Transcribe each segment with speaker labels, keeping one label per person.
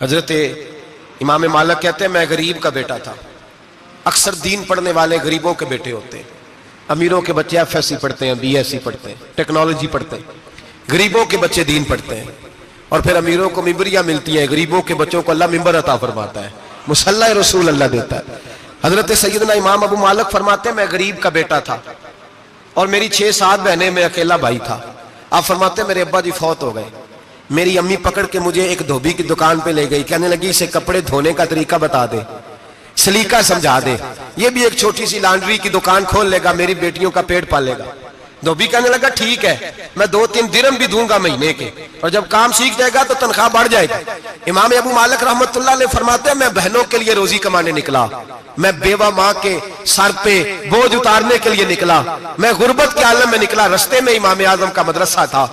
Speaker 1: حضرت امام مالک کہتے ہیں میں غریب کا بیٹا تھا. اکثر دین پڑھنے والے غریبوں کے بیٹے ہوتے ہیں. امیروں کے بچے ایف ایس سی پڑھتے ہیں, بی ایس سی پڑھتے ہیں, ٹیکنالوجی پڑھتے ہیں. غریبوں کے بچے دین پڑھتے ہیں اور پھر امیروں کو ممبریاں ملتی ہیں. غریبوں کے بچوں کو اللہ ممبر عطا فرماتا ہے, مصلی رسول اللہ دیتا ہے. حضرت سیدنا امام ابو مالک فرماتے ہیں میں غریب کا بیٹا تھا اور میری 6-7 بہنیں, میں اکیلا بھائی تھا. آپ فرماتے ہیں میرے ابا جی فوت ہو گئے. میری امی پکڑ کے مجھے ایک دھوبی کی دکان پہ لے گئی, کہنے لگی اسے کپڑے دھونے کا طریقہ بتا دے, سلیقہ سمجھا دے, یہ بھی ایک چھوٹی سی لانڈری کی دکان کھول لے گا, میری بیٹیوں کا پیٹ پالے گا. دھوبی کہنے لگا ٹھیک ہے, میں 2-3 درہم بھی دوں گا مہینے کے, اور جب کام سیکھ جائے گا تو تنخواہ بڑھ جائے گی. امام ابو مالک رحمت اللہ علیہ فرماتے ہیں میں بہنوں کے لیے روزی کمانے نکلا, میں بیوہ ماں کے سر پہ بوجھ اتارنے کے لیے نکلا, میں غربت کے عالم میں نکلا. رستے میں امام اعظم کا مدرسہ تھا.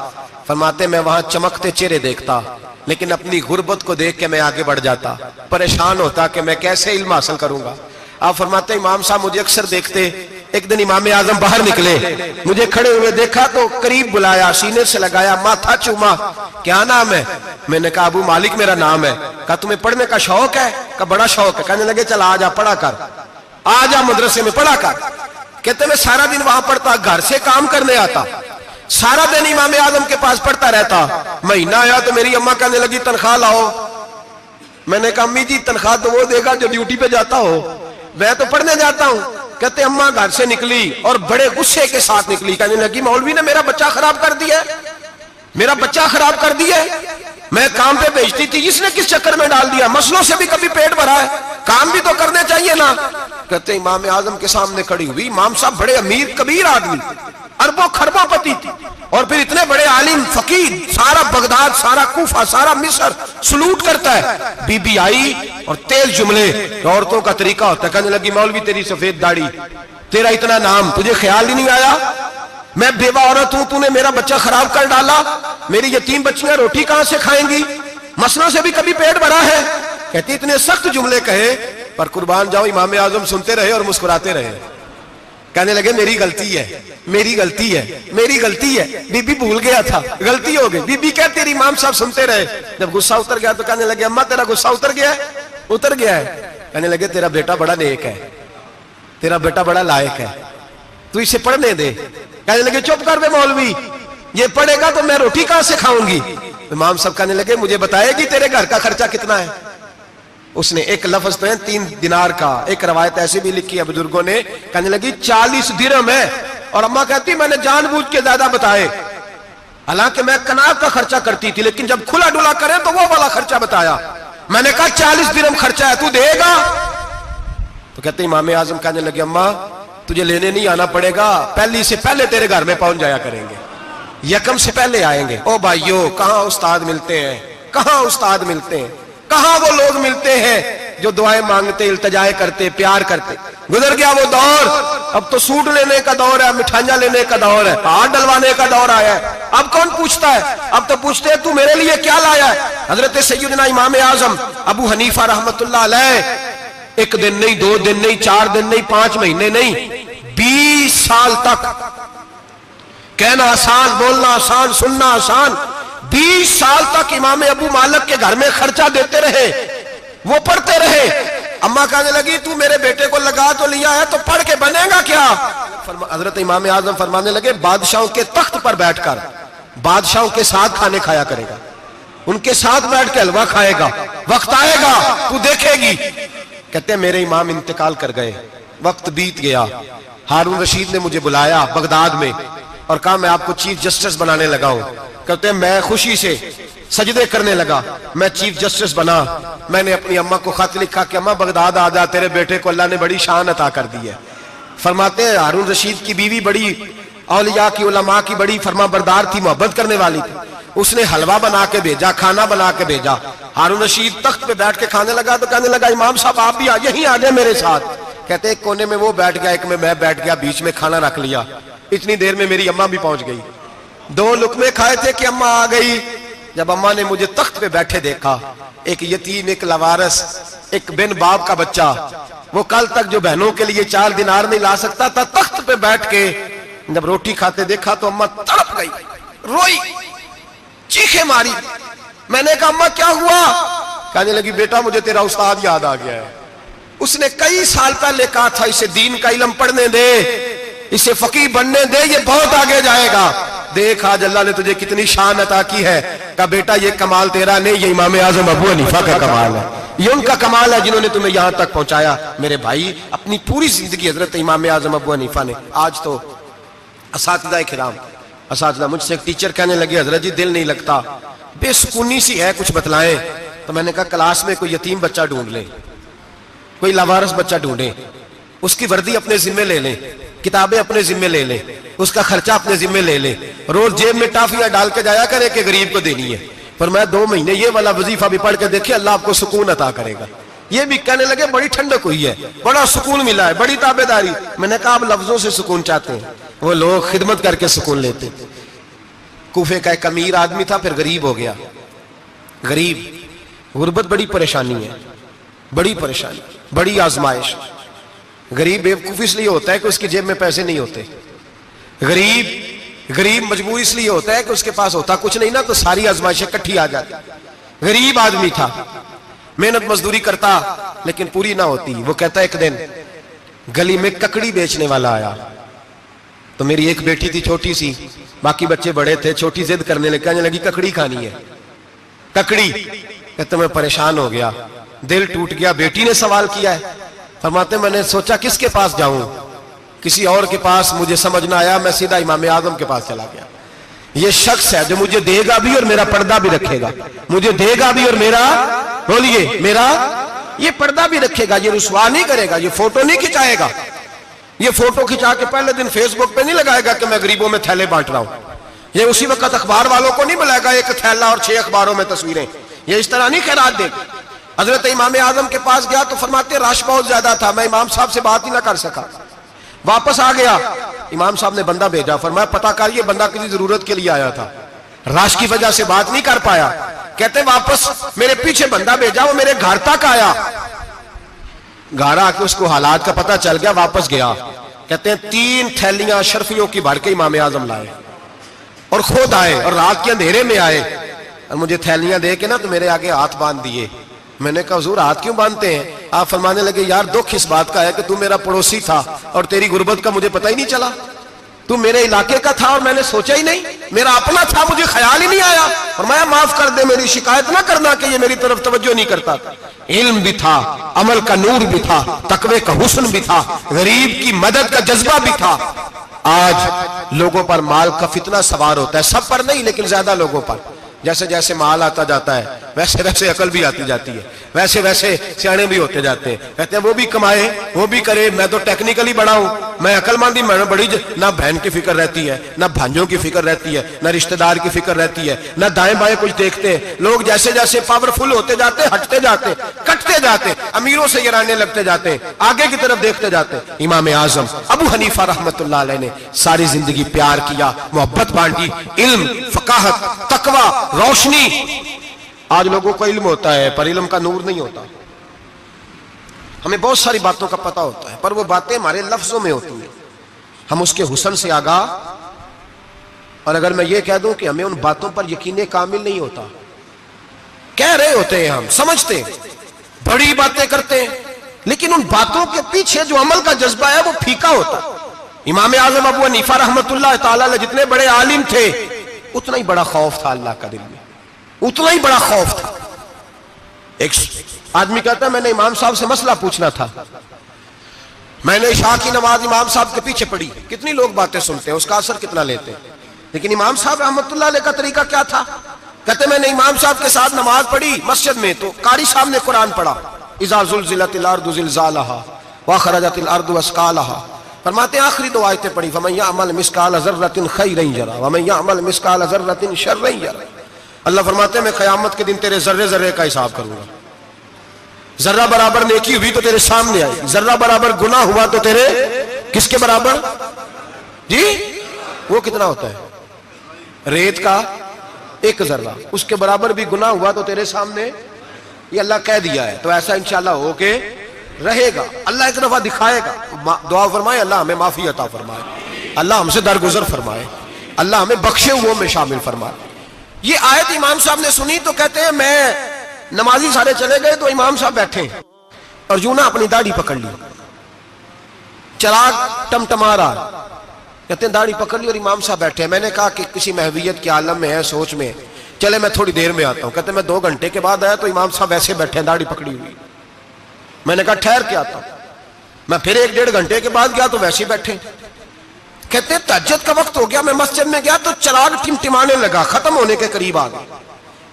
Speaker 1: فرماتے میں وہاں چمکتے چہرے دیکھتا, لیکن اپنی غربت کو دیکھ کے میں آگے بڑھ جاتا, پریشان ہوتا کہ میں کیسے علم حاصل کروں گا. آپ فرماتے امام صاحب مجھے اکثر دیکھتے. ایک دن امام اعظم باہر نکلے, مجھے کھڑے ہوئے دیکھا تو قریب بلایا, سینے سے لگایا, ماتھا چوما. کیا نام ہے؟ میں نے کہا ابو مالک میرا نام ہے. کہا تمہیں پڑھنے کا شوق ہے؟ کہا بڑا شوق ہے. کہنے لگے چل آ جا پڑھا کر, آ جا مدرسے میں پڑھا کر. کہتے میں سارا دن وہاں پڑھتا, گھر سے کام کرنے آتا, سارا دن امام اعظم کے پاس پڑھتا رہتا. مہینہ آیا تو میری اماں کہنے لگی تنخواہ لاؤ. میں نے کہا امی جی تنخواہ تو وہ دے گا جو ڈیوٹی پہ جاتا ہو, میں تو پڑھنے جاتا ہوں. کہتے اماں گھر سے نکلی اور بڑے غصے کے ساتھ نکلی, کہنے لگی مولوی نے میرا بچہ خراب کر دیا, میرا بچہ خراب کر دیا, میں کام پہ بھیجتی تھی, اس نے کس چکر میں ڈال دیا, مسئلوں سے بھی کبھی پیٹ بھرا ہے, کام بھی تو کرنے چاہیے نا. کہتے امام اعظم کے سامنے کھڑی ہوئی. امام صاحب بڑے امیر کبیر آدمی, اربوں خربوں پتی تھی, اور پھر اتنے بڑے عالم فقیر, سارا بغداد, سارا کوفہ, سارا مصر سلوٹ کرتا ہے. بی بی آئی اور تیز جملے, عورتوں کا طریقہ ہوتا ہے. کہنے لگی مولوی تیری سفید داڑھی, تیرا اتنا نام, تجھے خیال ہی نہیں آیا میں بیوہ عورت ہوں, تو نے میرا بچہ خراب کر ڈالا, میری یتیم بچیاں روٹی کہاں سے کھائیں گی, مسئلوں سے بھی کبھی پیٹ بھرا ہے. کہتی اتنے سخت جملے کہے, پر قربان جاؤ امام اعظم سنتے رہے اور مسکراتے رہے. کہنے لگے میری غلطی ہے, میری غلطی ہے, میری غلطی ہے. بی بی بھول گیا تھا, غلطی ہو گئی. بی بی کہتے تیری امام صاحب سنتے رہے. جب غصہ اتر گیا تو کہنے لگے اماں تیرا غصہ اتر گیا ہے؟ اتر گیا ہے. کہنے لگے تیرا بیٹا بڑا نیک ہے, تیرا بیٹا بڑا لائق ہے, تو اسے پڑھنے دے. کہنے لگے چپ کر بے مولوی, یہ پڑھے گا تو میں روٹی کہاں سے کھاؤں گی. امام صاحب کہنے لگے مجھے بتائے گی تیرے گھر کا خرچہ کتنا ہے. اس نے ایک لفظ تو ہے 3 دینار کا, ایک روایت ایسی بھی لکھی ہے بزرگوں نے, کہنے لگی 40 درہم ہے. اور اماں کہتی میں نے جان بوجھ کے زیادہ بتائے, حالانکہ میں کناز کا خرچہ کرتی تھی, لیکن جب کھلا ڈلا کرے تو وہ والا خرچہ بتایا. میں نے کہا 40 درہم خرچہ ہے, تو دے گا؟ تو کہتے امام اعظم کہنے لگے اماں تجھے لینے نہیں آنا پڑے گا, پہلی سے پہلے تیرے گھر میں پہنچ جایا کریں گے, یکم سے پہلے آئیں گے. او بھائیو کہاں استاد ملتے ہیں, کہاں استاد ملتے ہیں, کہاں وہ لوگ ملتے ہیں جو دعائیں مانگتے, التجائے کرتے, پیار کرتے. گزر گیا وہ دور, اب تو سوٹ لینے کا دور ہے, مٹھائیاں لینے کا دور ہے, ہاتھ ڈلوانے کا دور آیا ہے. اب کون پوچھتا ہے, اب تو پوچھتے ہیں تو میرے لیے کیا لایا ہے. حضرت سیدنا امام اعظم ابو حنیفہ رحمت اللہ علیہ 1 دن نہیں, 2 دن نہیں, 4 دن نہیں, 5 مہینے نہیں, 20 سال تک, کہنا آسان, بولنا آسان, سننا آسان, 20 سال تک امام ابو مالک کے گھر میں خرچہ دیتے رہے, وہ پڑھتے رہے. اماں کہنے لگی تو میرے بیٹے کو لگا تو لیا ہے, تو پڑھ کے بنے گا کیا. حضرت امام اعظم فرمانے لگے بادشاہوں کے تخت پر بیٹھ کر بادشاہوں کے ساتھ کھانے کھایا کرے گا, ان کے ساتھ بیٹھ کے حلوہ کھائے گا, وقت آئے گا تو دیکھے گی. کہتے ہیں میرے امام انتقال کر گئے, وقت بیت گیا. ہارون رشید نے مجھے بلایا بغداد میں اور کہا میں آپ کو چیف جسٹس بنانے لگا ہوں. کہتے ہیں میں خوشی سے سجدے کرنے لگا, میں چیف جسٹس بنا. میں نے اپنی اماں کو خط لکھا کہ اماں بغداد آ جا, تیرے بیٹے کو اللہ نے بڑی شان عطا کر دی ہے. فرماتے ہیں ہارون رشید کی بیوی بڑی اولیاء کی, علماء کی بڑی فرما بردار تھی, محبت کرنے والی تھی. اس نے حلوہ بنا کے بھیجا, کھانا بنا کے بھیجا. ہارون رشید تخت پہ بیٹھ کے کھانے لگا تو کہنے لگا امام صاحب آپ بھی یہیں آ جائیں میرے ساتھ. کہتے ایک کونے میں وہ بیٹھ گیا, ایک میں بیٹھ گیا, بیچ میں کھانا رکھ لیا. اتنی دیر میں میری اماں بھی پہنچ گئی. 2 لقمے کھائے تھے کہ اماں آ گئی. جب اماں نے مجھے تخت پہ بیٹھے دیکھا, ایک یتیم, ایک لاوارث, ایک بن باپ کا بچہ, وہ کل تک جو بہنوں کے لیے 4 دینار نہیں لا سکتا تھا, تخت پہ بیٹھ کے جب روٹی کھاتے دیکھا تو اماں تڑپ گئی, روئی, چیخیں ماری. میں نے کہا اماں کیا ہوا؟ کہنے لگی بیٹا مجھے تیرا استاد یاد آ گیا ہے، اس نے کئی سال پہلے کہا تھا اسے دین کا علم پڑھنے دے، اسے فقیہ بننے دے، یہ بہت آگے جائے گا۔ دیکھ آج اللہ نے تجھے کتنی شان عطا کی ہے۔ کہا بیٹا یہ کمال تیرا نہیں، یہ امام اعظم ابو حنیفہ کا کمال ہے، یہ ان کا کمال ہے جنہوں نے تمہیں یہاں تک پہنچایا۔ میرے بھائی اپنی پوری زندگی حضرت امام اعظم ابو حنیفہ نے۔ آج تو اساتذہ کرام، اساتذہ مجھ سے ایک ٹیچر کہنے لگے حضرت جی دل نہیں لگتا، بے سکونی سی ہے، کچھ بتلائیں۔ تو میں نے کہا کلاس میں کوئی یتیم بچہ ڈھونڈ لیں، کوئی لاوارث بچہ ڈھونڈیں، اس کی وردی اپنے ذمہ لے لیں، کتابیں اپنے ذمہ لے لیں، اس کا خرچہ اپنے ذمہ لے لیں، روز جیب میں ٹافیاں ڈال کے جایا کرے کہ غریب کو دینی ہے۔ فرمایا 2 مہینے یہ والا وظیفہ بھی پڑھ کے دیکھیں، اللہ آپ کو سکون عطا کرے گا۔ یہ بھی کہنے لگے بڑی ٹھنڈک ہوئی ہے، بڑا سکون ملا ہے، بڑی تابعداری۔ میں نے کہا آپ لفظوں سے سکون چاہتے ہیں، وہ لوگ خدمت کر کے سکون لیتے۔ کوفے کا ایک امیر آدمی تھا، پھر غریب ہو گیا۔ غریب، غربت بڑی پریشانی ہے، بڑی پریشانی، بڑی آزمائش۔ غریب بیوقوف اس لیے ہوتا ہے کہ اس کی جیب میں پیسے نہیں ہوتے، غریب مجبور اس لیے ہوتا ہے کہ اس کے پاس ہوتا کچھ نہیں نا، تو ساری آزمائشیں کٹھی آ جاتی۔ غریب آدمی تھا، محنت مزدوری کرتا لیکن پوری نہ ہوتی۔ وہ کہتا ایک دن گلی میں ککڑی بیچنے والا آیا، تو میری ایک بیٹی تھی چھوٹی سی، باقی بچے بڑے تھے، چھوٹی ضد کرنے لگی، کہنے لگی ککڑی کھانی ہے، ککڑی۔ کہتا میں پریشان ہو گیا، دل ٹوٹ گیا، بیٹی نے سوال کیا ہے۔ فرماتے میں نے سوچا کس کے پاس جاؤں، کسی اور کے پاس مجھے سمجھ نہ آیا، میں سیدھا امام اعظم کے پاس چلا گیا۔ یہ شخص ہے جو مجھے دے گا بھی اور میرا پردہ بھی رکھے گا، مجھے دے گا بھی اور میرا، بولیے، میرا یہ پردہ بھی رکھے گا، یہ رسوا نہیں کرے گا، یہ فوٹو نہیں کھچائے گا، یہ فوٹو کھچا کے پہلے دن فیس بک پہ نہیں لگائے گا کہ میں غریبوں میں تھیلے بانٹ رہا ہوں، یہ اسی وقت اخبار والوں کو نہیں بلائے گا ایک تھیلا اور 6 اخباروں میں تصویریں، یہ اس طرح نہیں خیرات دے گا۔ حضرت امام اعظم کے پاس گیا تو فرماتے رش بہت زیادہ تھا، میں امام صاحب سے بات ہی نہ کر سکا، واپس آ گیا۔ امام صاحب نے بندہ بھیجا، فرمایا پتہ کر یہ بندہ کسی ضرورت کے لیے آیا تھا، رش کی وجہ سے بات نہیں کر پایا۔ کہتے واپس میرے پیچھے بندہ بھیجا، وہ میرے گھر تک آیا، گھر آ کے اس کو حالات کا پتہ چل گیا، واپس گیا۔ کہتے ہیں 3 تھیلیاں اشرفیوں کی بھر کے امام اعظم لائے اور خود آئے اور رات کے اندھیرے میں آئے اور مجھے تھیلیاں دے کے نا تو میرے آگے ہاتھ باندھ دیے۔ میں نے کہا حضور ہاتھ کیوں باندھتے ہیں؟ آپ فرمانے لگے یار دکھ اس بات کا ہے کہ تو میرا پڑوسی تھا اور تیری غربت کا مجھے پتہ ہی نہیں چلا، تو میرے علاقے کا تھا اور میں نے سوچا ہی نہیں، میرا اپنا تھا مجھے خیال ہی نہیں آیا۔ فرمایا معاف کر دے، میری شکایت نہ کرنا کہ یہ میری طرف توجہ نہیں کرتا تھا۔ علم بھی تھا، عمل کا نور بھی تھا، تقوی کا حسن بھی تھا، غریب کی مدد کا جذبہ بھی تھا۔ آج لوگوں پر مال کا فتنہ سوار ہوتا ہے، سب پر نہیں لیکن زیادہ لوگوں پر۔ جیسے جیسے مال آتا جاتا ہے ویسے ویسے عقل بھی آتی جاتی ہے، ویسے ویسے سیانے بھی ہوتے جاتے ہیں۔ کہتے ہیں وہ بھی کمائے وہ بھی کرے، میں تو ٹیکنیکلی بڑا ہوں، میں عقل مندی میں بڑی، نہ بہن کی فکر رہتی ہے، نہ بھانجوں کی فکر رہتی ہے، نہ رشتہ دار کی فکر رہتی ہے، نہ دائیں بائیں کچھ دیکھتے ہیں۔ لوگ جیسے جیسے پاورفل ہوتے جاتے ہٹتے جاتے، کٹتے جاتے، امیروں سے گرانے لگتے جاتے، آگے کی طرف دیکھتے جاتے۔ امام اعظم ابو حنیفہ رحمۃ اللہ علیہ نے ساری زندگی پیار کیا، محبت بانٹی، علم، فقاہت، تقوی، روشنی۔ آج لوگوں کو علم ہوتا ہے پر علم کا نور نہیں ہوتا، ہمیں بہت ساری باتوں کا پتہ ہوتا ہے پر وہ باتیں ہمارے لفظوں میں ہوتی ہیں، ہم اس کے حسن سے آگاہ۔ اور اگر میں یہ کہہ دوں کہ ہمیں ان باتوں پر یقین کامل نہیں ہوتا، کہہ رہے ہوتے ہیں، ہم سمجھتے ہیں، بڑی باتیں کرتے ہیں، لیکن ان باتوں کے پیچھے جو عمل کا جذبہ ہے وہ پھیکا ہوتا ہے۔ امام اعظم ابو حنیفہ رحمۃ اللہ تعالی علیہ جتنے بڑے عالم تھے اتنا ہی بڑا خوف تھا اللہ کا دل میں، اتنا ہی بڑا خوف تھا۔ ایک آدمی کہتا ہے میں نے امام صاحب سے مسئلہ پوچھنا تھا، میں نے عشاء کی نماز امام صاحب کے پیچھے پڑھی، کتنی لوگ باتیں سنتے ہیں، اس کا اثر کتنا لیتے ہیں، لیکن امام صاحب رحمۃ اللہ علیہ کا طریقہ کیا تھا؟ کہتے میں نے امام صاحب کے ساتھ نماز پڑھی مسجد میں، تو قاری صاحب نے قرآن پڑھا، اذا زلزلت الارض زلزالہا واخرجت الارض اثقالہا، فرماتے ہیں آخری 2 آیتیں پڑھی، فمن یعمل مثقال ذرۃ خیرا یرہ ومن یعمل مثقال ذرۃ شرا یرہ۔ اللہ فرماتے ہیں میں قیامت کے دن تیرے ذرے ذرے کا حساب کروں گا، ذرہ برابر نیکی ہوئی تو تیرے سامنے آئی، ذرہ برابر گناہ ہوا تو تیرے کس کے برابر؟ جی وہ کتنا ہوتا ہے؟ ریت کا 1 ذرہ، اس کے برابر بھی گناہ ہوا تو تیرے سامنے، یہ اللہ کہہ دیا ہے، تو ایسا انشاءاللہ ہو کے رہے گا۔ اللہ ایک دفعہ دکھائے گا، دعا فرمائے اللہ ہمیں معافی عطا فرمائے، اللہ ہم سے درگزر فرمائے، اللہ ہمیں بخشے ہوئوں میں شامل فرمائے۔ یہ آیت امام صاحب نے سنی تو کہتے ہیں میں نمازی سارے چلے گئے تو امام صاحب بیٹھے اور یوں نہ اپنی داڑھی پکڑ لی, چراغ ٹمٹما رہا, کہتے ہیں داڑھی پکڑ لی اور امام صاحب بیٹھے. میں نے کہا کہ کسی محویت کے عالم میں ہے, سوچ میں, چلے میں تھوڑی دیر میں آتا ہوں. کہتے ہیں میں 2 گھنٹے کے بعد آیا تو امام صاحب ایسے بیٹھے ہیں داڑھی پکڑی ہوئی. میں نے کہا ٹھہر کے آتا ہوں. میں پھر 1-1.5 گھنٹے کے بعد گیا تو ویسے ہی بیٹھے. کہتے ہیں تہجد کا وقت ہو گیا, میں مسجد میں گیا تو چراغ ٹمٹمانے لگا, ختم ہونے کے قریب آ گیا.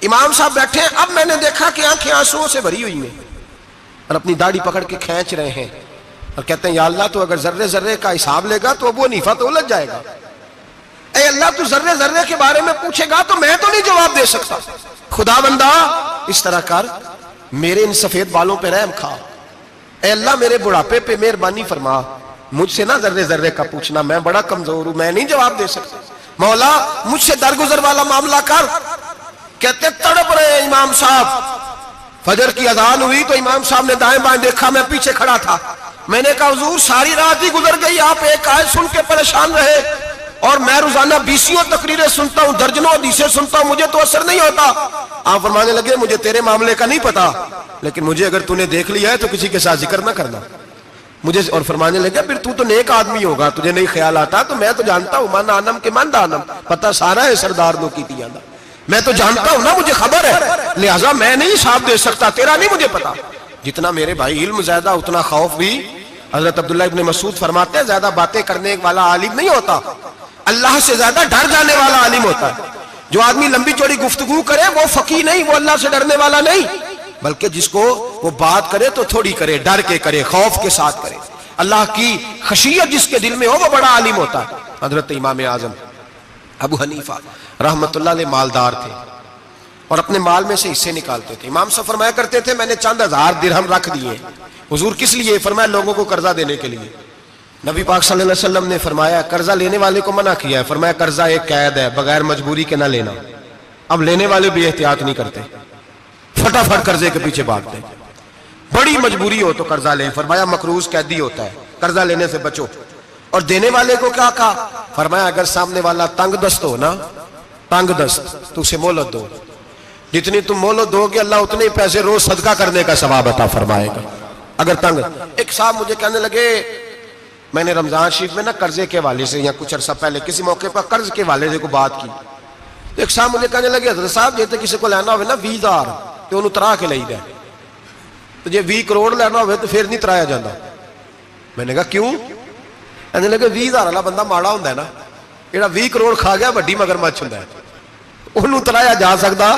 Speaker 1: امام صاحب بیٹھے, اب میں نے دیکھا کہ آنکھیں آنسوؤں سے بھری ہوئی ہیں اور اپنی داڑھی پکڑ کے کھینچ رہے ہیں اور کہتے ہیں یا اللہ تو اگر ذرے ذرے کا حساب لے گا تو ابو حنیفہ تو الجھ جائے گا. اے اللہ تو ذرے ذرے کے بارے میں پوچھے گا تو میں تو نہیں جواب دے سکتا. خدا بندہ اس طرح کر, میرے ان سفید بالوں پہ رحم کھا. اے اللہ میرے بڑھاپے پہ مہربانی فرما, مجھ سے نہ ذرے ذرے کا پوچھنا, میں بڑا کمزور ہوں, میں نہیں جواب دے سکتا. مولا مجھ سے درگزر والا معاملہ کر. کہتے تڑپ رہے امام صاحب. فجر کی اذان ہوئی تو امام صاحب نے دائیں بائیں دیکھا, میں پیچھے کھڑا تھا. میں نے کہا حضور ساری رات ہی گزر گئی, آپ ایک آیت سن کے پریشان رہے اور میں روزانہ 20 تقریریں سنتا ہوں, درجنوں حدیثیں سنتا ہوں, مجھے تو اثر نہیں ہوتا. آپ فرمانے لگے مجھے تیرے معاملے کا نہیں پتا, لیکن مجھے اگر تو نے دیکھ لیا ہے تو کسی کے ساتھ ذکر نہ کرنا مجھے. اور فرمانے لگے پھر تو نیک آدمی ہوگا, تجھے نہیں خیال آتا, تو میں تو جانتا ہوں من آنم کے من دانم, پتہ سارا ہے سردار دو کی تیانا, میں تو جانتا ہوں نا, مجھے خبر ہے, لہٰذا میں نہیں حساب دے سکتا, تیرا نہیں مجھے پتا. جتنا میرے بھائی علم زیادہ اتنا خوف بھی. حضرت عبداللہ ابن مسعود فرماتے ہیں زیادہ باتیں کرنے والا عالم نہیں ہوتا, اللہ سے زیادہ ڈر جانے والا عالم ہوتا ہے. جو آدمی لمبی چوڑی گفتگو کرے وہ فقیہ نہیں, وہ اللہ سے ڈرنے والا نہیں, بلکہ جس کو وہ بات کرے تو تھوڑی کرے, ڈر کے کرے, خوف کے ساتھ کرے, اللہ کی خشیت جس کے دل میں ہو وہ بڑا عالم ہوتا ہے. حضرت امام اعظم ابو حنیفہ رحمت اللہ علیہ مالدار تھے اور اپنے مال میں سے حصے نکالتے تھے. امام صاحب فرمایا کرتے تھے میں نے چند ہزار درہم رکھ دیے. حضور کس لیے؟ فرمایا لوگوں کو قرضہ دینے کے لیے. نبی پاک صلی اللہ علیہ وسلم نے فرمایا قرضہ لینے والے کو منع کیا ہے, فرمایا قرضہ ایک قید ہے, بغیر مجبوری کے نہ لینا. اب لینے والے بھی احتیاط نہیں کرتے, فٹافٹ قرضے کے پیچھے بھاگتے. بڑی مجبوری ہو تو قرضہ لیں, فرمایا مقروض قیدی ہوتا ہے, قرضہ لینے سے بچو. اور دینے والے کو کیا کہا؟ فرمایا اگر سامنے والا تنگ دست ہو نا, تنگ دست, تو اسے مہلت دو. جتنی تم مہلت دو گے اللہ اتنے پیسے روز صدقہ کرنے کا ثواب عطا فرمائے گا. اگر تنگ. ایک صاحب مجھے کہنے لگے, میں نے رمضان شریف میں نا قرضے کے والے سے یا کچھ عرصہ پہلے کسی موقع پر قرض کے والے سے کو بات کی. ایک صاحب مجھے کہنے لگے حضرت صاحب جیتے کسی کو لینا ہوئے نا 20,000 تو انہوں ترا کے لئی دے, تو جے 20 کروڑ لینا ہوئے تو پھر نہیں ترایا جاتا. میں نے کہا کیوں؟ کہنے لگے 20,000 والا بندہ ماڑا ہوتا ہے نا, جہاں 20 کروڑ کھا گیا وڈی مگرمچھ ہوتا ہے, انہوں ترایا جا سکتا,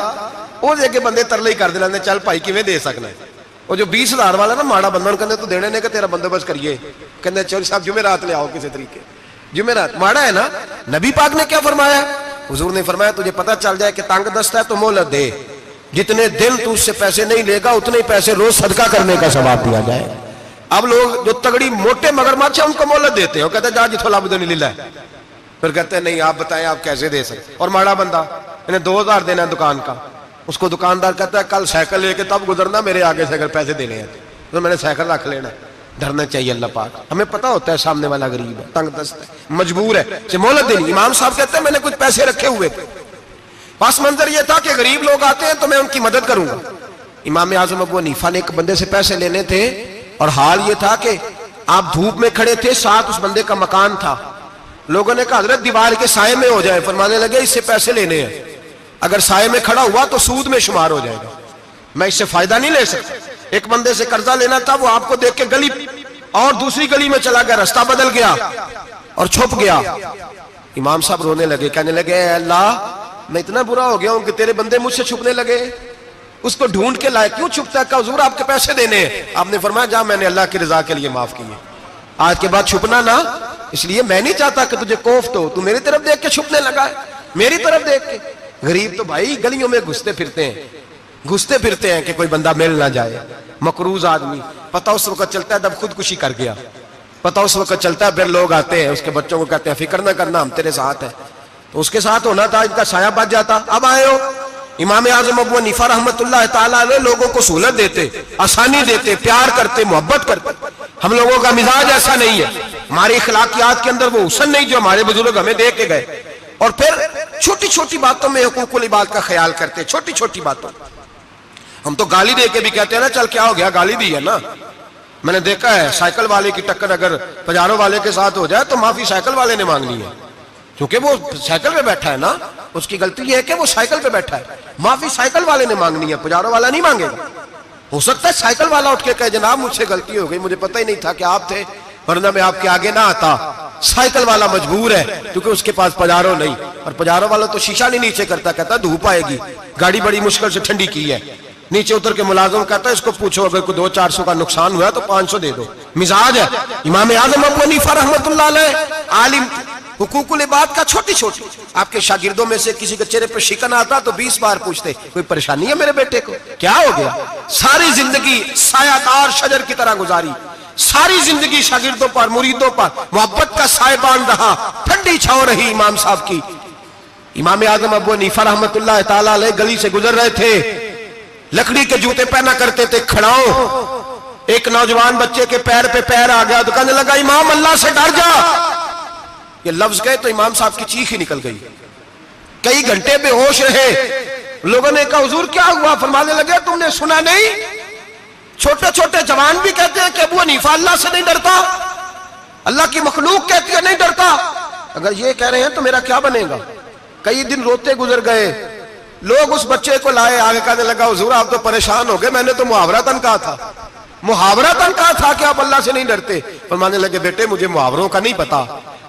Speaker 1: وہ دے کے بندے ترلے ہی کر دے لیندے چل بھائی کیویں دے سکنا ہے. وہ جو 20,000 والا نا ماڑا بندہ انہوں کہنے تو دینے نے کہ تیرا بندوبست کریے, کہنے چل صاحب جمعرات لے آؤ کسی طریقے, جمعرات ماڑا ہے نا. نبی پاک نے کیا فرمایا؟ حضور نے فرمایا تجھے پتہ چل جائے کہ تنگ دست ہے تو مہلت دے, جتنے دن تو اس سے پیسے نہیں لے گا اتنے پیسے روز صدقہ کرنے کا ثواب دیا جائے. اب لوگ جو تگڑی موٹے مگرمچھ ہیں ان کو مہلت دیتے ہیں, وہ کہتے ہیں جا جتھو لب دے لے, پھر کہتے ہیں نہیں آپ بتائیں آپ کیسے دے سکتے. اور ماڑا بندہ انہیں 2,000 دینا ہے دکان کا, اس کو دکاندار کہتا ہے کل سائیکل لے کے تب گزرنا میرے آگے سے اگر پیسے دینے ہیں تو میں نے سائیکل رکھ لینا. ڈرنا چاہیے اللہ پاک, ہمیں پتا ہوتا ہے سامنے والا غریب ہے, تنگ دست ہے, مجبور ہے, اسے مہلت دینی. امام صاحب کہتے ہیں میں نے کچھ پیسے رکھے ہوئے تھے, پس منظر یہ تھا کہ غریب لوگ آتے ہیں تو میں ان کی مدد کروں گا. امام اعظم ابو حنیفہ نے ایک بندے سے پیسے لینے تھے اور حال یہ تھا کہ آپ دھوپ میں کھڑے تھے, ساتھ اس بندے کا مکان تھا. لوگوں نے کہا حضرت دیوار کے سائے میں ہو جائے. فرمانے لگے اس سے پیسے لینے ہیں, اگر سائے میں کھڑا ہوا تو سود میں شمار ہو جائے گا, میں اس سے فائدہ نہیں لے سکتا. ایک بندے سے قرضہ لینا تھا, وہ آپ کو دیکھ کے گلی اور دوسری گلی میں چلا گیا, رستہ بدل گیا اور چھپ گیا. امام صاحب رونے لگے, کہنے لگے اے اللہ میں اتنا برا ہو گیا ہوں کہ تیرے بندے مجھ سے چھپنے لگے, اس کو ڈھونڈ کے لائے, کیوں چھپتا ہے؟ کہ حضور آپ کے پیسے دینے ہیں. آپ نے فرمایا جا میں نے اللہ کی رضا کے لیے معاف کیے, آج کے بعد چھپنا نہ, اس لیے میں نہیں چاہتا کہ تجھے کوفت ہو, تو میری طرف دیکھ کے چھپنے لگا ہے, میری طرف دیکھ کے. غریب تو بھائی گلیوں میں گھستے پھرتے ہیں کہ کوئی بندہ مل نہ جائے. مقروض آدمی پتہ اس وقت چلتا ہے جب خودکشی کر گیا, پتہ اس وقت چلتا ہے پھر لوگ آتے ہیں اس کے بچوں کو کہتے ہیں فکر نہ کرنا ہم تیرے ساتھ ہیں, تو اس کے ساتھ ہونا تھا, ان کا سایہ بچ جاتا. اب آئے ہو امام اعظم ابو حنیفہ رحمت اللہ تعالیٰ علیہ لوگوں کو سہولت دیتے, آسانی دیتے, پیار کرتے, محبت کرتے. ہم لوگوں کا مزاج ایسا نہیں ہے, ہماری اخلاقیات کے اندر وہ حسن نہیں جو ہمارے بزرگ ہمیں دے کے گئے. اور پھر چھوٹی چھوٹی باتوں میں حقوق العباد کا خیال کرتے, چھوٹی چھوٹی باتوں. ہم تو گالی دے کے بھی کہتے ہیں نا چل کیا ہو گیا, گالی دی ہے نا. میں نے دیکھا ہے سائیکل والے کی ٹکر اگر پجارو والے کے ساتھ ہو جائے تو معافی سائیکل والے نے مانگنی ہے, کیونکہ وہ سائیکل پہ بیٹھا ہے نا, اس کی غلطی یہ ہے کہ وہ سائیکل پہ بیٹھا ہے. معافی سائیکل والے نے مانگنی ہے, پجارو والا نہیں مانگے گا. ہو سکتا ہے سائیکل والا اٹھ کے کہے جناب مجھ سے غلطی ہو گئی, مجھے پتہ ہی نہیں تھا کہ آپ تھے, ورنہ میں آپ کے آگے نہ آتا. سائیکل والا مجبور ہے کیونکہ اس کے پاس پجارو نہیں, اور پجارو والا تو شیشہ نہیں نیچے کرتا, کہتا دھوپ آئے گی, گاڑی بڑی مشکل سے ٹھنڈی کی ہے. نیچے اتر کے ملازم کہتا ہے اس کو پوچھو اگر کوئی 200-400 کا نقصان ہوا تو 500 دے دو. مزاج ہے. امام اعظم ابو حنیفہ رحمۃ اللہ علیہ عالم, حقوق العباد کا چھوٹی چھوٹی, آپ کے شاگردوں میں سے کسی کے چہرے پر شکن آتا تو 20 بار پوچھتے کوئی پریشانی ہے میرے بیٹے کو, کیا ہو گیا. ساری زندگی سایہ دار شجر کی طرح گزاری, ساری زندگی شاگردوں پر مریدوں پر محبت کا سائبان رہا, ٹھنڈی چھاؤں رہی امام صاحب کی. امام اعظم ابو حنیفہ رحمۃ اللہ تعالی علیہ گلی سے گزر رہے تھے, لکڑی کے جوتے پہنا کرتے تھے, کھڑاؤ. ایک نوجوان بچے کے پیر پہ پیر آ گیا تو کہنے لگا امام اللہ سے ڈر جا. یہ لفظ گئے تو امام صاحب کی چیخ ہی نکل گئی. کئی گھنٹے بے ہوش رہے. لوگوں نے کہا حضور کیا ہوا؟ فرمانے لگے تم نے سنا نہیں, چھوٹے چھوٹے جوان بھی کہتے ہیں کہ ابو حنیفہ اللہ سے نہیں ڈرتا, اللہ کی مخلوق کہتی ہے نہیں ڈرتا. اگر یہ کہہ رہے ہیں تو میرا کیا بنے گا. کئی دن روتے گزر گئے. لوگ اس بچے کو لائے, آگے کہنے لگا حضور آپ تو پریشان ہو گئے, میں نے تو محاورتاً کہا تھا, محاورتاً کہا تھا کہ آپ اللہ سے نہیں ڈرتے. فرمانے لگے بیٹے مجھے محاوروں کا نہیں پتا,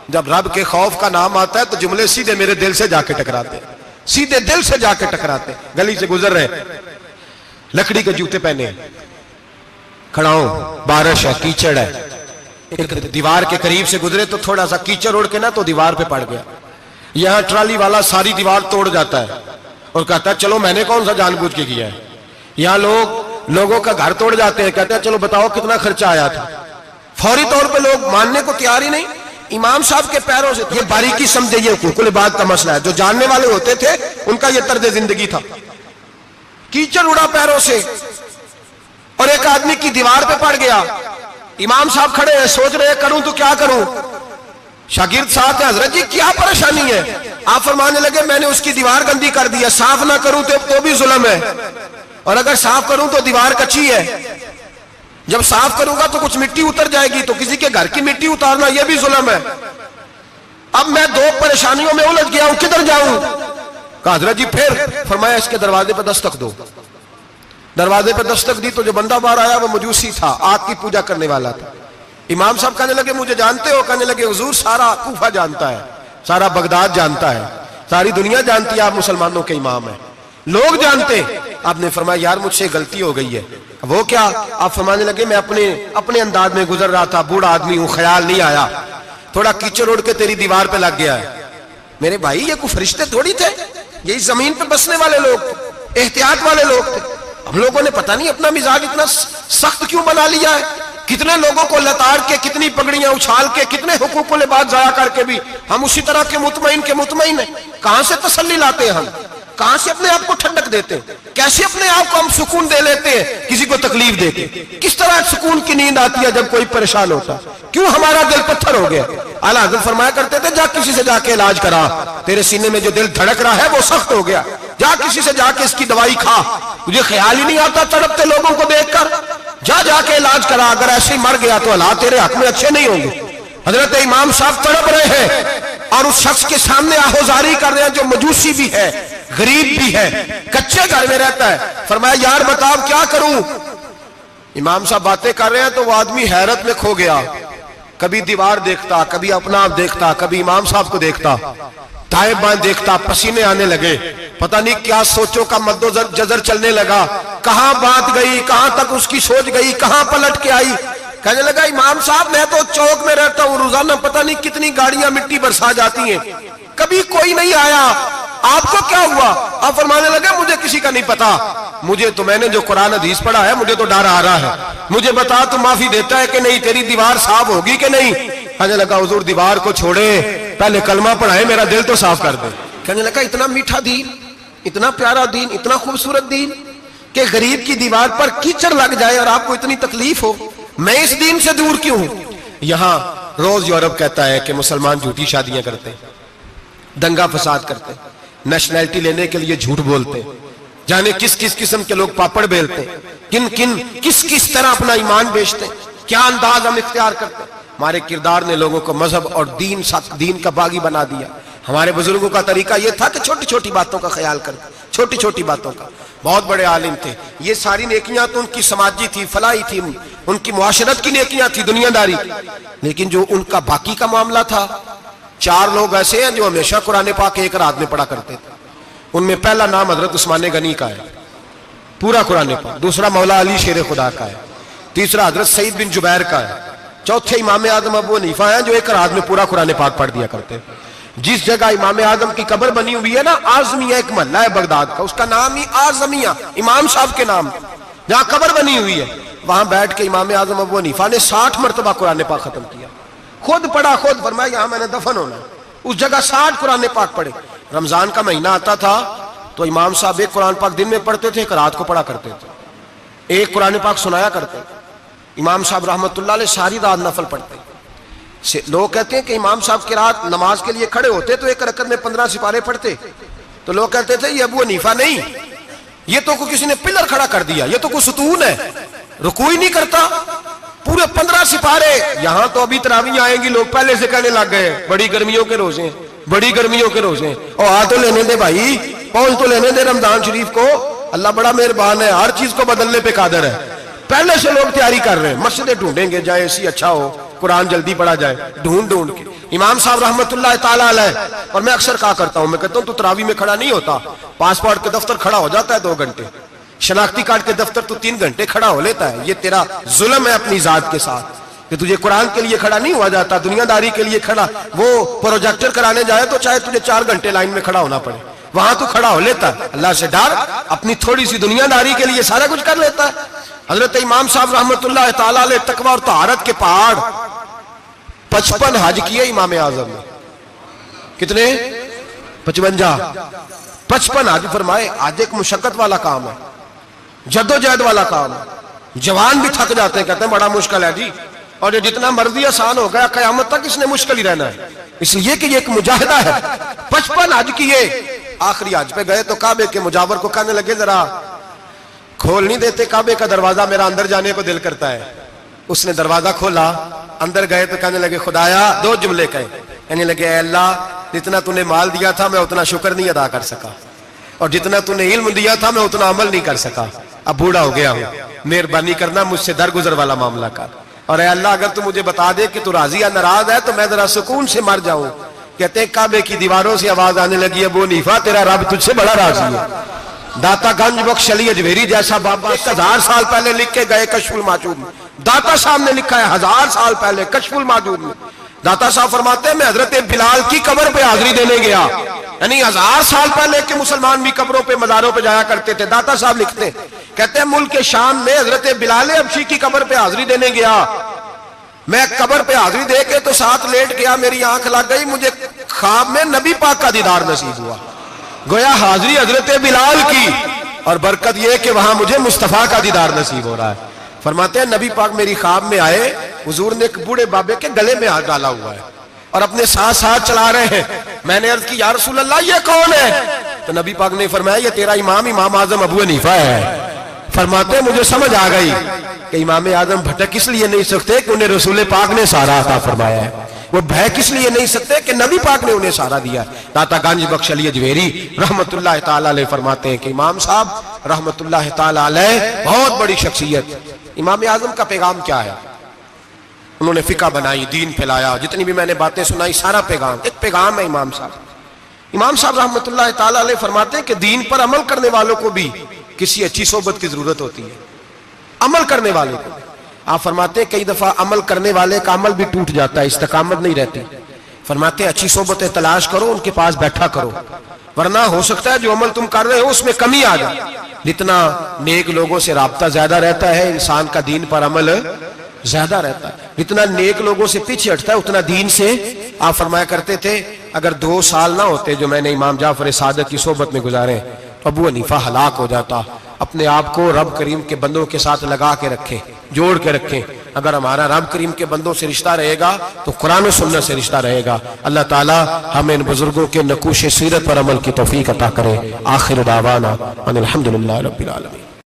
Speaker 1: جب رب کے خوف کا نام آتا ہے تو جملے سیدھے میرے دل سے جا کے ٹکراتے, سیدھے دل سے جا کے ٹکراتے. گلی سے گزر رہے, لکڑی کے جوتے پہنے, کھڑا ہوں, بارش ہے, کیچڑ ہے. ایک دیوار کے قریب سے گزرے تو تھوڑا سا کیچڑ اڑ کے نا تو دیوار پہ پڑ گیا. یہاں ٹرالی والا ساری دیوار توڑ جاتا ہے اور کہتا ہے چلو میں نے کون سا جان بوجھ کے کیا ہے. یہاں لوگوں کا گھر توڑ جاتے ہیں, کہتے ہیں چلو بتاؤ کتنا خرچہ آیا تھا. فوری طور پہ لوگ ماننے کو تیار ہی نہیں. امام صاحب کے پیروں سے, یہ باریکی سمجھے, یہ حقوق العباد کا مسئلہ ہے. جو جاننے والے ہوتے تھے ان کا یہ طرز زندگی تھا. کیچڑ اڑا پیروں سے اور ایک آدمی کی دیوار پہ پڑ گیا. امام صاحب کھڑے ہیں, سوچ رہے کروں تو کیا کروں. شاگرد ساتھ ہیں, حضرت جی کیا پریشانی ہے؟ آپ فرمانے لگے میں نے اس کی دیوار گندی کر دی ہے, صاف نہ کروں تو بھی ظلم ہے, اور اگر صاف کروں تو دیوار کچی ہے. جب صاف کروں گا تو کچھ مٹی اتر جائے گی, تو کسی کے گھر کی مٹی اتارنا یہ بھی ظلم ہے. اب میں دو پریشانیوں میں الجھ گیا ہوں, کدھر جاؤں؟ کہا حضرت جی پھر. فرمایا اس کے دروازے پہ دستک دو. دروازے پہ دستک دی تو جو بندہ باہر آیا وہ مجوسی تھا, آگ کی پوجا کرنے والا تھا. امام صاحب کہنے لگے مجھے جانتے ہو؟ کہنے لگے حضور سارا کوفہ جانتا ہے, سارا بغداد جانتا ہے, ساری دنیا جانتی ہے آپ مسلمانوں کے امام ہیں, لوگ جانتے. آپ نے فرمایا یار مجھ سے غلطی ہو گئی ہے. وہ کیا؟ آپ فرمانے لگے میں اپنے انداز میں گزر رہا تھا, بوڑھا آدمی ہوں, خیال نہیں آیا, تھوڑا کیچڑ اڑ کے تیری دیوار پہ لگ گیا ہے. میرے بھائی یہ کوئی فرشتے تھوڑی تھے, یہی زمین پہ بسنے والے لوگ تھے, احتیاط والے لوگ تھے. ہم لوگوں نے پتہ نہیں اپنا مزاج اتنا سخت کیوں بنا لیا ہے. کتنے لوگوں کو لتاڑ کے, کتنی پگڑیاں اچھال کے, کتنے حقوق العباد ضائع کر کے بھی ہم اسی طرح کے مطمئن ہیں. کہاں سے تسلی لاتے ہیں ہم, کہاں سے اپنے آپ کو ٹھنڈک دیتے ہیں, کیسے اپنے آپ کو ہم سکون دے لیتے ہیں کسی کو تکلیف دے کے. کس طرح سکون کی نیند آتی ہے جب کوئی پریشان ہوتا, کیوں ہمارا دل پتھر ہو گیا. اعلیٰ حضرت فرمایا کرتے تھے جا کسی سے جا کے علاج کرا, تیرے سینے میں جو دل دھڑک رہا ہے وہ سخت ہو گیا, جا کسی سے جا کے اس کی دوائی کھا, تجھے خیال ہی نہیں آتا تڑپتے لوگوں کو دیکھ کر, جا کے علاج کرا, اگر ایسے ہی مر گیا تو حالات تیرے حق میں اچھے نہیں ہوں گے. حضرت امام صاحب تڑپ رہے ہیں اور اس شخص کے سامنے آہوزاری کر رہے ہیں جو مجوسی بھی ہے, غریب بھی ہے, کچے گھر میں رہتا ہے. فرمایا یار بتاؤ کیا کروں. امام صاحب باتیں کر رہے ہیں تو وہ آدمی حیرت میں کھو گیا, کبھی دیوار دیکھتا, کبھی اپنا آپ دیکھتا, کبھی امام صاحب کو دیکھتا, دائیں بائیں دیکھتا, پسینے آنے لگے, پتہ نہیں کیا سوچوں کا مد و جزر چلنے لگا, کہاں بات گئی, کہاں تک اس کی سوچ گئی, کہاں پلٹ کے آئی. کہنے لگا امام صاحب میں تو چوک میں رہتا ہوں, روزانہ پتہ نہیں کتنی گاڑیاں مٹی برسا جاتی ہیں, کبھی کوئی نہیں آیا, آپ کو کیا ہوا؟ آپ فرمانے لگے مجھے کسی کا نہیں پتا, مجھے تو میں نے جو قرآن حدیث پڑھا ہے مجھے تو ڈر آ رہا ہے, مجھے بتا تو معافی دیتا ہے کہ نہیں, تیری دیوار صاف ہوگی کہ نہیں. کہنے لگا حضور دیوار کو چھوڑے, پہلے کلمہ پڑھائے, میرا دل تو صاف کر دے. کہنے لگا اتنا میٹھا دین, اتنا پیارا دین, اتنا خوبصورت دین کہ غریب کی دیوار پر کیچڑ لگ جائے اور آپ کو اتنی تکلیف ہو, میں اس دین سے دور کیوں ہوں. یہاں روز یورپ کہتا ہے کہ مسلمان جھوٹی شادیاں کرتے ہیں, دنگا فساد کرتے ہیں, نیشنلٹی لینے کے لیے جھوٹ بولتے ہیں, جانے کس کس قسم کے لوگ پاپڑ بیلتے ہیں، کس کس طرح اپنا ایمان بیچتے ہیں، کیا انداز ہم اختیار کرتے ہیں۔ ہمارے کردار نے لوگوں کو مذہب اور دین کا باغی بنا دیا۔ ہمارے بزرگوں کا طریقہ یہ تھا کہ چھوٹی چھوٹی باتوں کا خیال کرتے، چھوٹی چھوٹی باتوں کا۔ بہت بڑے عالم تھے، یہ ساری نیکیاں تو ان کی سماجی تھی، فلاحی تھی، ان کی معاشرت کی نیکیاں تھی، دنیا داری، لیکن جو ان کا باقی کا معاملہ تھا، 4 لوگ ایسے ہیں جو ہمیشہ قرآن پاک ایک رات میں پڑھا کرتے تھے۔ ان میں پہلا نام حضرت عثمان غنی کا ہے، پورا قرآن پاک۔ دوسرا مولا علی شیر خدا کا ہے۔ تیسرا حضرت سعید بن جبیر کا ہے۔ چوتھے امام اعظم ابو حنیفہ ہیں جو ایک رات میں پورا قرآن پاک پڑھ دیا کرتے ہیں۔ جس جگہ امام اعظم کی قبر بنی ہوئی ہے نا، اعظمیہ ایک محلہ ہے بغداد کا، اس کا نام ہی اعظمیہ، امام صاحب کے نام، جہاں قبر بنی ہوئی ہے، وہاں بیٹھ کے امام اعظم ابو حنیفہ نے 60 مرتبہ قرآن پاک ختم کیا، خود پڑھا، خود فرمایا یہاں میں نے دفن ہونا ہے۔ اس جگہ 60 قرآن پاک پڑھے۔ رمضان کا مہینہ آتا تھا تو امام صاحب ایک قرآن پاک دن میں پڑھتے تھے، ایک رات کو پڑھا کرتے تھے، ایک قرآن پاک سنایا کرتے تھے۔ امام صاحب رحمۃ اللہ علیہ ساری رات نفل پڑھتے۔ لوگ کہتے ہیں کہ امام صاحب کی رات نماز کے لیے کھڑے ہوتے تو ایک رکعت میں 15 سپارے پڑھتے، تو لوگ کہتے تھے یہ ابو حنیفہ نہیں، یہ تو کوئی کسی نے پلر کھڑا کر دیا، یہ تو کوئی ستون ہے، رکوع ہی نہیں کرتا، پورے 15 سپارے۔ یہاں تو ابھی تراویح آئیں گی، لوگ پہلے سے کہنے لگ گئے بڑی گرمیوں کے روزے ہیں، بڑی گرمیوں کے روزے ہیں۔ اور آ تو لینے دے بھائی، پہنچ تو لینے دے رمضان شریف کو، اللہ بڑا مہربان ہے، ہر چیز کو بدلنے پہ قادر ہے۔ پہلے سے لوگ تیاری کر رہے ہیں، مسجدیں ڈھونڈیں گے جائے اسی اچھا ہو، قرآن جلدی پڑھا جائے، ڈھونڈ کے۔ امام صاحب رحمت اللہ تعالیٰ علیہ، اور میں اکثر کہا کرتا ہوں، میں کہتا ہوں تو تراویح میں کھڑا نہیں ہوتا، پاسپورٹ کے دفتر کھڑا ہو جاتا ہے 2 گھنٹے، شناختی کارڈ کے دفتر تو 3 گھنٹے کھڑا ہو لیتا ہے۔ یہ تیرا ظلم ہے اپنی ذات کے ساتھ کہ تجھے قرآن کے لیے کھڑا نہیں ہوا جاتا، دنیا داری کے لیے کھڑا۔ وہ پروجیکٹر کرانے جائے تو چاہے تجھے 4 گھنٹے لائن میں کھڑا ہونا پڑے، وہاں تو کھڑا ہو لیتا ہے۔ اللہ سے ڈر، اپنی تھوڑی سی دنیا داری کے لیے سارا کچھ کر لیتا ہے۔ حضرت امام صاحب رحمت اللہ تعالیٰ علیہ تقویٰ اور طہارت کے پہاڑ 55 حج کیے امام اعظم نے۔ کتنے؟ 55 حج فرمائے۔ حج ایک مشقت والا کام ہے، جدوجہد والا کام ہے، جوان بھی تھک جاتے ہیں، کہتے ہیں بڑا مشکل ہے جی، اور یہ جتنا مرضی آسان ہو گیا قیامت تک اس نے مشکل ہی رہنا ہے، اس لیے کہ یہ ایک مجاہدہ ہے۔ 55 حج کیے۔ آخری حج پہ گئے تو کعبے کے مجاور کو کہنے لگے ذرا کھول نہیں دیتے کعبے کا دروازہ، میرا اندر جانے کو دل کرتا ہے۔ اس نے دروازہ کھولا، اندر گئے تو کہنے لگے خدایا، 2 جملے کہے، کہنے لگے اے اللہ جتنا تو نے مال دیا تھا میں اتنا شکر نہیں ادا کر سکا، اور جتنا تو نے علم دیا تھا میں اتنا عمل نہیں کر سکا، اب بوڑھا ہو گیا ہوں، مہربانی کرنا مجھ سے درگزر والا معاملہ کر، اور اے اللہ اگر تو مجھے بتا دے کہ تو راضی یا ناراض ہے تو میں ذرا سکون سے مر جاؤں۔ کہتے ہیں کعبے کی دیواروں سے آواز آنے لگی ابو حنیفہ تیرا رب تجھ سے بڑا راضی ہے۔ داتا گنج بخش علی اجویری جیسا بابا 1000 سال پہلے لکھ کے گئے کشف الماجود میں، داتا صاحب نے لکھا ہے 1000 سال پہلے کشف الماجود میں۔ داتا صاحب فرماتے ہیں میں حضرت بلال کی قبر پہ حاضری دینے گیا، یعنی 1000 سال پہلے کے مسلمان بھی قبروں پہ مزاروں پہ جایا کرتے تھے۔ داتا صاحب لکھتے ہیں، کہتے ہیں ملک شام میں حضرت بلال حبشی کی قبر پہ حاضری دینے گیا، میں قبر پہ حاضری دے کے تو ساتھ لیٹ گیا، میری آنکھ لگ گئی، مجھے خواب میں نبی پاک کا دیدار نصیب ہوا، گویا حاضری حضرت بلال کی، اور برکت یہ کہ وہاں مجھے مصطفیٰ کا دیدار نصیب ہو رہا ہے۔ فرماتے ہیں نبی پاک میری خواب میں آئے، حضور نے ایک بوڑھے بابے کے گلے میں ہاتھ ڈالا ہوا ہے اور اپنے ساتھ ساتھ چلا رہے ہیں۔ میں نے عرض کی یا رسول اللہ یہ کون ہے؟ تو نبی پاک نے فرمایا یہ تیرا امام اعظم ابو حنیفہ ہے۔ فرماتے ہیں مجھے سمجھ آ گئی کہ امام اعظم بھٹک اس لیے نہیں سکتے کہ انہیں رسول پاک نے سارا عطا فرمایا ہے، وہ بہک اس لیے نہیں سکتے کہ نبی پاک نے انہیں سارا دیا۔ داتا گنج بخش علی اجویری رحمت اللہ تعالی علیہ فرماتے ہیں کہ امام صاحب رحمت اللہ تعالی علیہ بہت بڑی شخصیت۔ امام اعظم کا پیغام کیا ہے؟ انہوں نے فقہ بنائی، دین پھیلایا، جتنی بھی میں نے باتیں سنائی سارا پیغام، ایک پیغام ہے امام صاحب۔ امام صاحب رحمت اللہ تعالی علیہ فرماتے ہیں کہ دین پر عمل کرنے والوں کو بھی کسی اچھی صحبت کی ضرورت ہوتی ہے، عمل کرنے والے کو۔ آپ فرماتے ہیں کئی دفعہ عمل کرنے والے کا عمل بھی ٹوٹ جاتا ہے، استقامت نہیں رہتی۔ فرماتے ہیں اچھی صحبتیں تلاش کرو، ان کے پاس بیٹھا کرو، ورنہ ہو سکتا ہے جو عمل تم کر رہے ہو اس میں کمی آ جائے۔ جتنا نیک لوگوں سے رابطہ زیادہ رہتا ہے انسان کا دین پر عمل زیادہ رہتا ہے، جتنا نیک لوگوں سے پیچھے ہٹتا ہے اتنا دین سے۔ آپ فرمایا کرتے تھے اگر 2 سال نہ ہوتے جو میں نے امام جعفر صادق کی صحبت میں گزارے تو ابو حنیفہ ہلاک ہو جاتا۔ اپنے آپ کو رب کریم کے بندوں کے ساتھ لگا کے رکھیں، جوڑ کے رکھیں، اگر ہمارا رب کریم کے بندوں سے رشتہ رہے گا تو قرآن و سنت سے رشتہ رہے گا۔ اللہ تعالی ہمیں ان بزرگوں کے نقوش سیرت پر عمل کی توفیق عطا کرے۔ آخر دعوانا ان الحمدللہ رب العالمین۔